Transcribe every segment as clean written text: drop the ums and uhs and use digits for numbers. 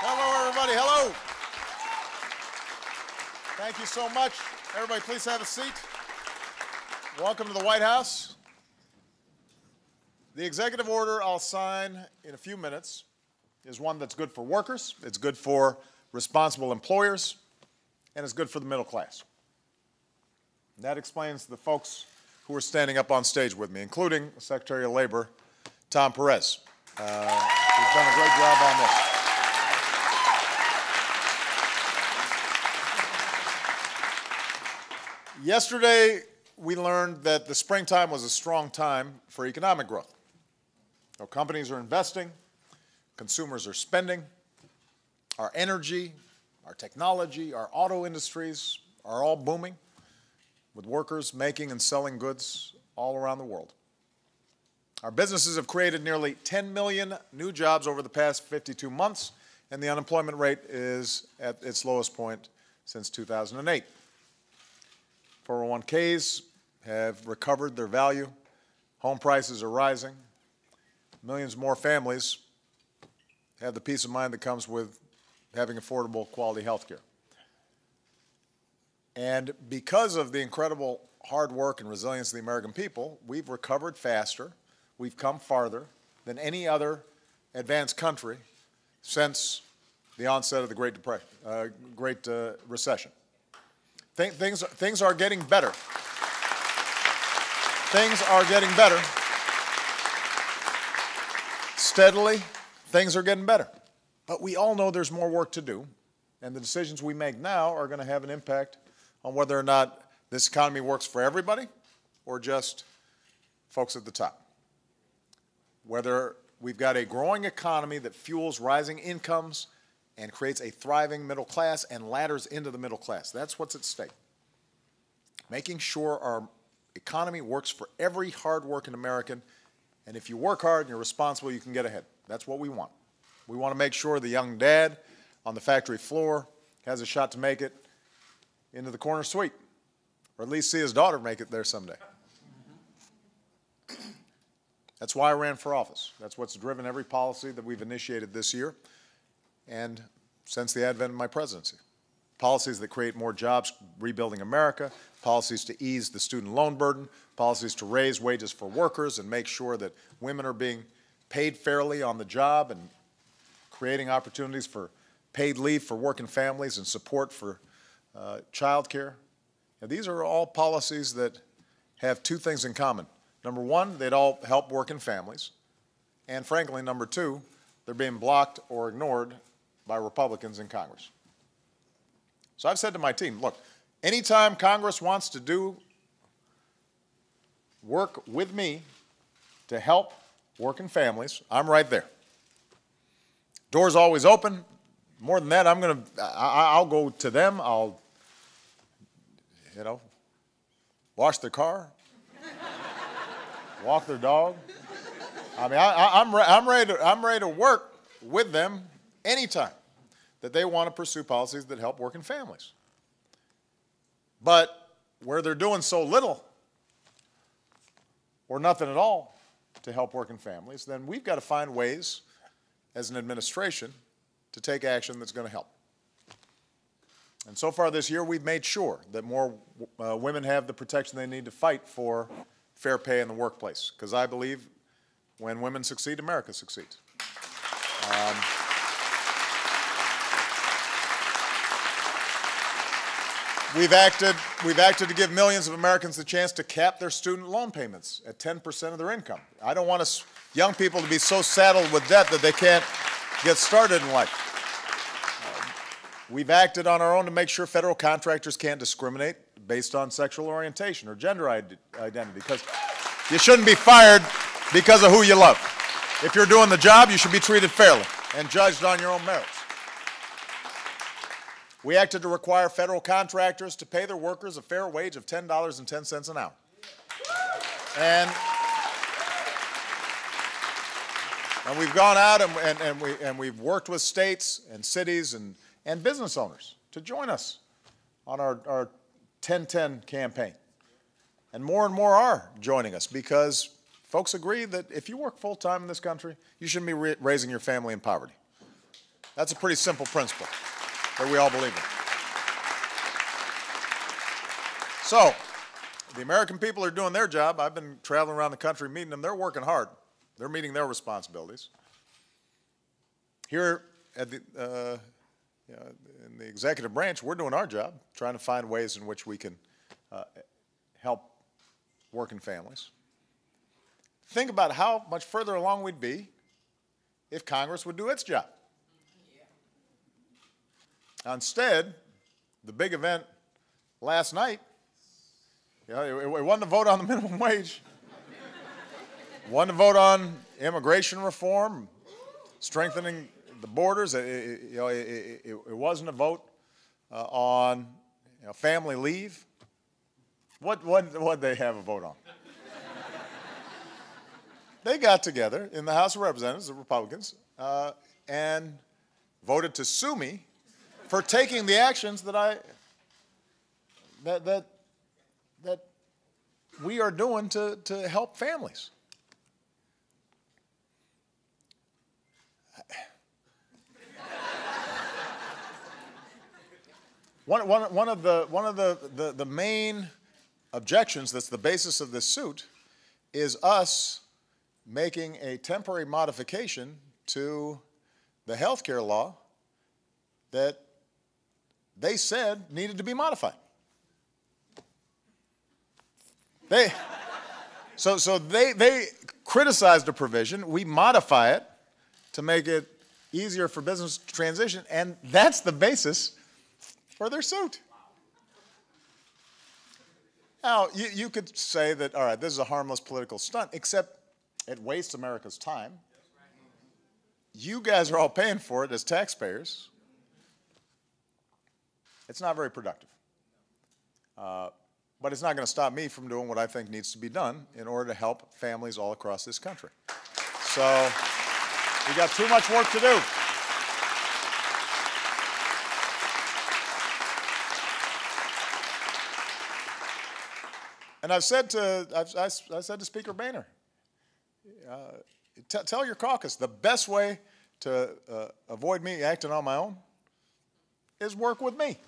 Hello, everybody. Hello. Thank you so much. Everybody, please have a seat. Welcome to the White House. The executive order I'll sign in a few minutes is one that's good for workers, it's good for responsible employers, and it's good for the middle class. And that explains the folks who are standing up on stage with me, including Secretary of Labor, Tom Perez, who's done a great job on this. Yesterday, we learned that the springtime was a strong time for economic growth. So companies are investing, consumers are spending, our energy, our technology, our auto industries are all booming, with workers making and selling goods all around the world. Our businesses have created nearly 10 million new jobs over the past 52 months, and the unemployment rate is at its lowest point since 2008. 401ks have recovered their value. Home prices are rising. Millions more families have the peace of mind that comes with having affordable, quality health care. And because of the incredible hard work and resilience of the American people, we've recovered faster, we've come farther than any other advanced country since the onset of the Great Recession. Things are getting better. Things are getting better. Steadily, things are getting better. But we all know there's more work to do, and the decisions we make now are going to have an impact on whether or not this economy works for everybody or just folks at the top. Whether we've got a growing economy that fuels rising incomes and creates a thriving middle class and ladders into the middle class. That's what's at stake. Making sure our economy works for every hard-working American, and if you work hard and you're responsible, you can get ahead. That's what we want. We want to make sure the young dad on the factory floor has a shot to make it into the corner suite, or at least see his daughter make it there someday. That's why I ran for office. That's what's driven every policy that we've initiated this year and since the advent of my presidency. Policies that create more jobs, rebuilding America, policies to ease the student loan burden, policies to raise wages for workers and make sure that women are being paid fairly on the job and creating opportunities for paid leave for working families and support for child care. Now, these are all policies that have two things in common. Number one, they'd all help working families. And frankly, number two, they're being blocked or ignored by Republicans in Congress. So I've said to my team, look, anytime Congress wants to do work with me to help working families, I'm right there. Door's always open. More than that, I'll go to them. I'll, wash their car, walk their dog. I mean, I'm ready to work with them anytime that they want to pursue policies that help working families. But where they're doing so little or nothing at all to help working families, then we've got to find ways as an administration to take action that's going to help. And so far this year, we've made sure that more women have the protection they need to fight for fair pay in the workplace, because I believe when women succeed, America succeeds. We've acted to give millions of Americans the chance to cap their student loan payments at 10% of their income. I don't want us young people to be so saddled with debt that they can't get started in life. We've acted on our own to make sure federal contractors can't discriminate based on sexual orientation or gender identity, because you shouldn't be fired because of who you love. If you're doing the job, you should be treated fairly and judged on your own merits. We acted to require federal contractors to pay their workers a fair wage of $10.10 an hour. And we've gone out and we've worked with states and cities and business owners to join us on our 1010 campaign. And more are joining us because folks agree that if you work full-time in this country, you shouldn't be raising your family in poverty. That's a pretty simple principle that we all believe in. So, the American people are doing their job. I've been traveling around the country meeting them. They're working hard. They're meeting their responsibilities. Here at in the executive branch, we're doing our job, trying to find ways in which we can help working families. Think about how much further along we'd be if Congress would do its job. Instead, the big event last night, it wasn't a vote on the minimum wage. It wasn't a vote on immigration reform, strengthening the borders. It wasn't a vote on family leave. What did they have a vote on? They got together in the House of Representatives, the Republicans, and voted to sue me for taking the actions that we are doing to help families. One of the main objections that's the basis of this suit is us making a temporary modification to the health care law that they said needed to be modified. They criticized a provision. We modify it to make it easier for business to transition, and that's the basis for their suit. Now, you could say that, all right, this is a harmless political stunt, except it wastes America's time. You guys are all paying for it as taxpayers. It's not very productive. But it's not going to stop me from doing what I think needs to be done in order to help families all across this country. So we got too much work to do. And I've said to Speaker Boehner, tell your caucus the best way to avoid me acting on my own is work with me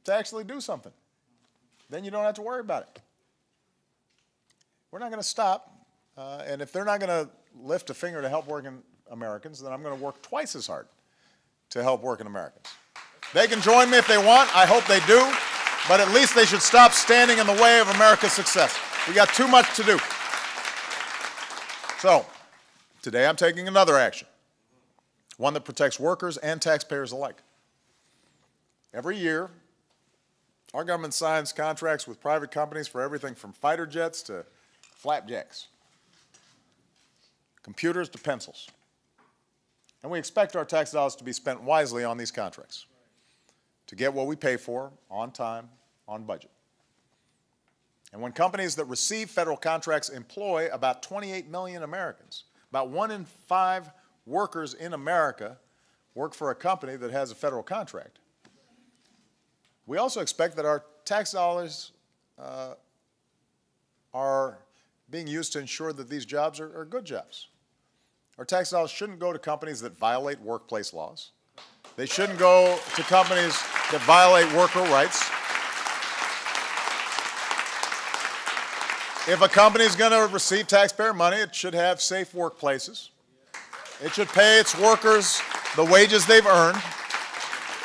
to actually do something. Then you don't have to worry about it. We're not going to stop, and if they're not going to lift a finger to help working Americans, then I'm going to work twice as hard to help working Americans. They can join me if they want. I hope they do. But at least they should stop standing in the way of America's success. We got too much to do. So, today I'm taking another action, one that protects workers and taxpayers alike. Every year, our government signs contracts with private companies for everything from fighter jets to flapjacks, computers to pencils. And we expect our tax dollars to be spent wisely on these contracts, to get what we pay for on time, on budget. And when companies that receive federal contracts employ about 28 million Americans, about 1 in 5 workers in America work for a company that has a federal contract, we also expect that our tax dollars are being used to ensure that these jobs are good jobs. Our tax dollars shouldn't go to companies that violate workplace laws. They shouldn't go to companies that violate worker rights. If a company is going to receive taxpayer money, it should have safe workplaces. It should pay its workers the wages they've earned.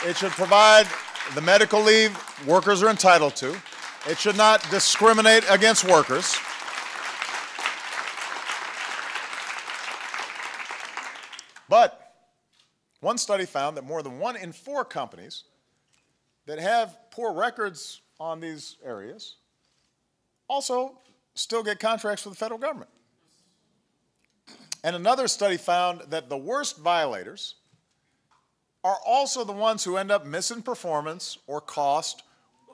It should provide the medical leave workers are entitled to. It should not discriminate against workers. But one study found that more than 1 in 4 companies that have poor records on these areas also still get contracts with the federal government. And another study found that the worst violators are also the ones who end up missing performance or cost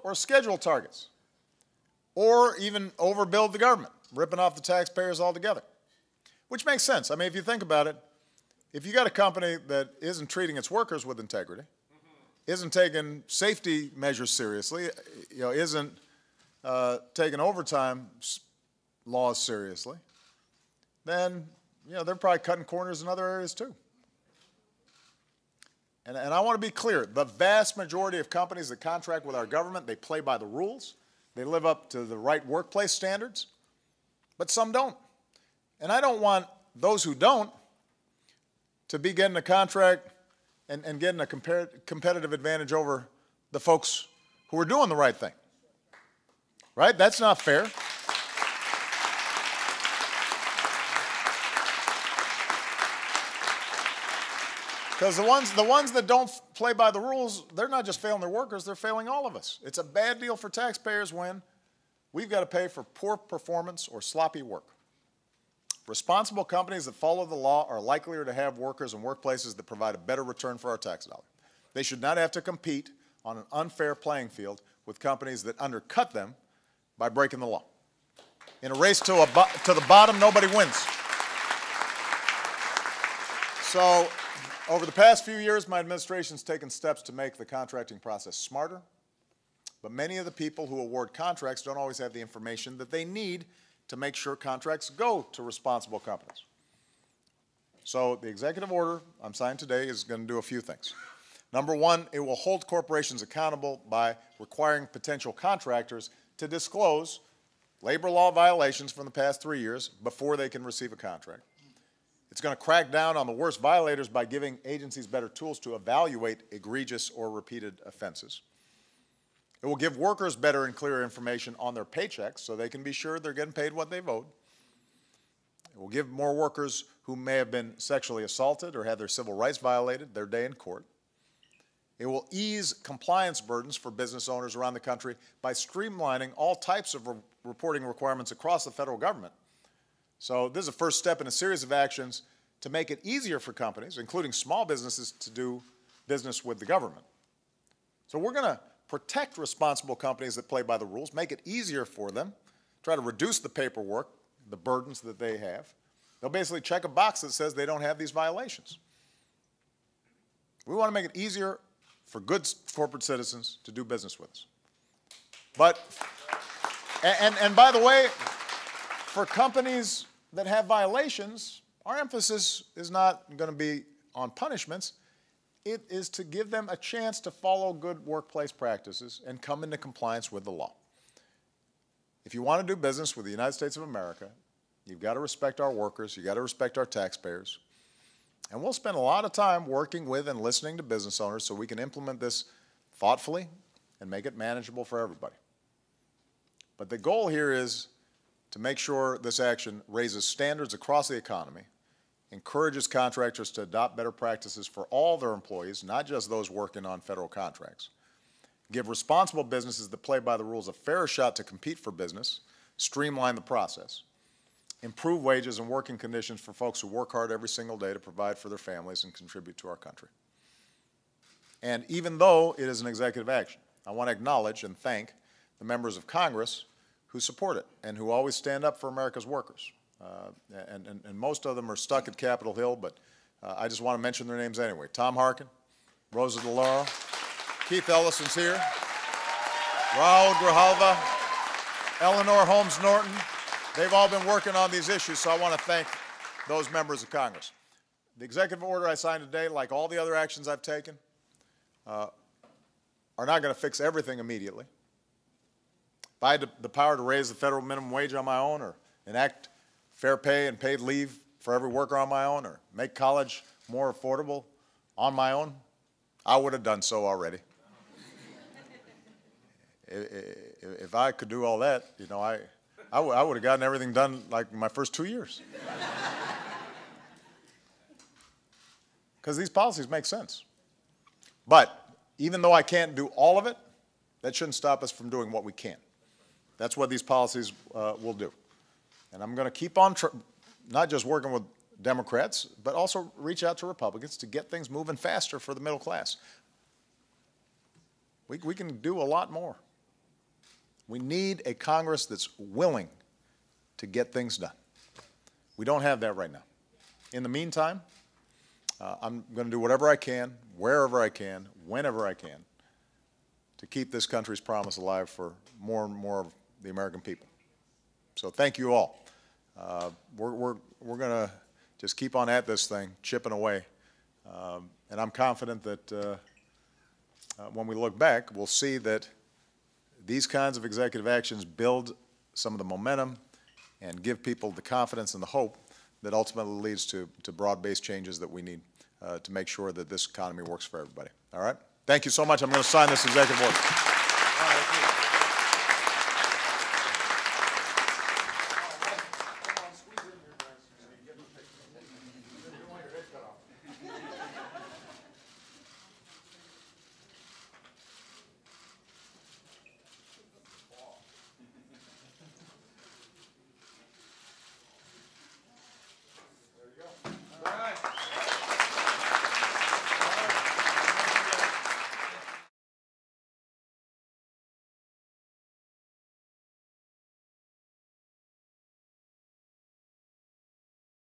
or schedule targets, or even overbuild the government, ripping off the taxpayers altogether, which makes sense. I mean, if you think about it, if you got a company that isn't treating its workers with integrity, isn't taking safety measures seriously, isn't taking overtime laws seriously, then they're probably cutting corners in other areas too. And I want to be clear, the vast majority of companies that contract with our government, they play by the rules, they live up to the right workplace standards, but some don't. And I don't want those who don't to be getting a contract and getting a competitive advantage over the folks who are doing the right thing. Right? That's not fair. Because the ones that don't play by the rules, they're not just failing their workers, they're failing all of us. It's a bad deal for taxpayers when we've got to pay for poor performance or sloppy work. Responsible companies that follow the law are likelier to have workers in workplaces that provide a better return for our tax dollar. They should not have to compete on an unfair playing field with companies that undercut them by breaking the law. In a race to the bottom, nobody wins. So, over the past few years, my administration's taken steps to make the contracting process smarter, but many of the people who award contracts don't always have the information that they need to make sure contracts go to responsible companies. So the executive order I'm signing today is going to do a few things. Number one, it will hold corporations accountable by requiring potential contractors to disclose labor law violations from the past 3 years before they can receive a contract. It's going to crack down on the worst violators by giving agencies better tools to evaluate egregious or repeated offenses. It will give workers better and clearer information on their paychecks so they can be sure they're getting paid what they've owed. It will give more workers who may have been sexually assaulted or had their civil rights violated their day in court. It will ease compliance burdens for business owners around the country by streamlining all types of reporting requirements across the federal government. So this is a first step in a series of actions to make it easier for companies, including small businesses, to do business with the government. So we're going to protect responsible companies that play by the rules, make it easier for them, try to reduce the paperwork, the burdens that they have. They'll basically check a box that says they don't have these violations. We want to make it easier for good corporate citizens to do business with us. But, and by the way, for companies that have violations, our emphasis is not going to be on punishments. It is to give them a chance to follow good workplace practices and come into compliance with the law. If you want to do business with the United States of America, you've got to respect our workers, you've got to respect our taxpayers. And we'll spend a lot of time working with and listening to business owners so we can implement this thoughtfully and make it manageable for everybody. But the goal here is to make sure this action raises standards across the economy, encourages contractors to adopt better practices for all their employees, not just those working on federal contracts, give responsible businesses that play by the rules a fair shot to compete for business, streamline the process, improve wages and working conditions for folks who work hard every single day to provide for their families and contribute to our country. And even though it is an executive action, I want to acknowledge and thank the members of Congress who support it and who always stand up for America's workers. And most of them are stuck at Capitol Hill, but I just want to mention their names anyway. Tom Harkin, Rosa DeLauro, Keith Ellison's here, Raul Grijalva, Eleanor Holmes Norton. They've all been working on these issues, so I want to thank those members of Congress. The executive order I signed today, like all the other actions I've taken, are not going to fix everything immediately. If I had the power to raise the federal minimum wage on my own, or enact fair pay and paid leave for every worker on my own, or make college more affordable on my own, I would have done so already. If I could do all that, you know, I would have gotten everything done like my first 2 years. Because these policies make sense. But even though I can't do all of it, that shouldn't stop us from doing what we can. That's what these policies will do. And I'm going to keep on not just working with Democrats, but also reach out to Republicans to get things moving faster for the middle class. We can do a lot more. We need a Congress that's willing to get things done. We don't have that right now. In the meantime, I'm going to do whatever I can, wherever I can, whenever I can, to keep this country's promise alive for more and more of the American people. So thank you all. We're going to just keep on at this thing, chipping away. And I'm confident that when we look back, we'll see that these kinds of executive actions build some of the momentum and give people the confidence and the hope that ultimately leads to broad-based changes that we need to make sure that this economy works for everybody. All right? Thank you so much. I'm going to sign this executive order.